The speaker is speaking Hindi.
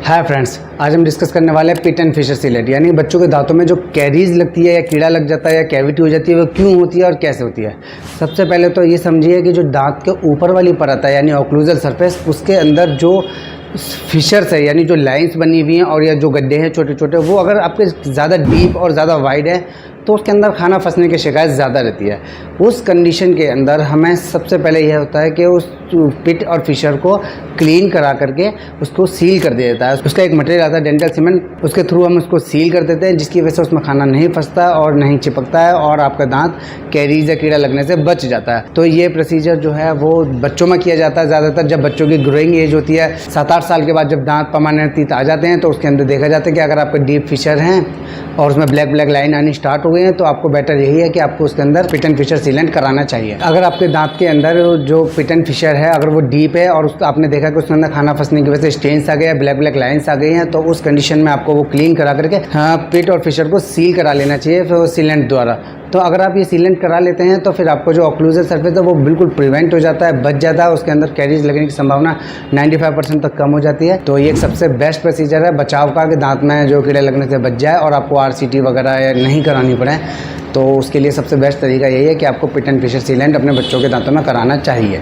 हाय फ्रेंड्स, आज हम डिस्कस करने वाले हैं पिट एंड फिशर सीलेट, यानी बच्चों के दांतों में जो कैरीज लगती है या कीड़ा लग जाता है या कैविटी हो जाती है वो क्यों होती है और कैसे होती है। सबसे पहले तो ये समझिए कि जो दांत के ऊपर वाली परत है यानी ऑक्लूजल सरफेस, उसके अंदर जो फिशर्स है यानी जो लाइंस बनी हुई हैं और या जो गड्ढे हैं छोटे छोटे, वो अगर आपके ज़्यादा डीप और ज़्यादा वाइड है तो उसके अंदर खाना फंसने की शिकायत ज़्यादा रहती है। उस कंडीशन के अंदर हमें सबसे पहले यह होता है कि उस पिट और फिशर को क्लीन करा करके उसको सील कर दिया जाता है। उसका एक मटेरियल आता है डेंटल सीमेंट, उसके थ्रू हम उसको सील कर देते हैं, जिसकी वजह से उसमें खाना नहीं फंसता और नहीं चिपकता है और आपका दांत कैरीज या कीड़ा लगने से बच जाता है। तो ये प्रोसीजर जो है वो बच्चों में किया जाता है ज़्यादातर। जब बच्चों की ग्रोइंग एज होती है 7-8 साल के बाद, जब दांत परमानेंट टीथ आ जाते हैं तो उसके अंदर देखा जाता है कि अगर आपके डीप फिशर हैं और उसमें ब्लैक ब्लैक लाइन आनी स्टार्ट हो गई है तो आपको बेटर यही है कि आपको उसके अंदर पिट एंड फिशर सीलेंट कराना चाहिए। अगर आपके दांत के अंदर जो पिट एंड फिशर है अगर वो डीप है और उसका आपने देखा कि उसके अंदर खाना फंसने की वजह से स्टेन्स आ गए हैं, ब्लैक ब्लैक लाइन्स आ गई हैं, तो उस कंडीशन में आपको वो क्लीन करा करके पिट और फिशर को सील करा लेना चाहिए फिर सीलेंट द्वारा। तो अगर आप ये सीलेंट करा लेते हैं तो फिर आपको जो ऑक्लूजल सरफेस है वो बिल्कुल प्रिवेंट हो जाता है, बच जाता है। उसके अंदर कैरीज लगने की संभावना 95% तक कम हो जाती है। तो ये एक सबसे बेस्ट प्रोसीजर है बचाव का कि दांत में जो कीड़े लगने से बच जाए और आपको RCT वगैरह नहीं करानी पड़े। तो उसके लिए सबसे बेस्ट तरीका यही है कि आपको पिट एंड फिशर सीलेंट अपने बच्चों के दांतों में कराना चाहिए।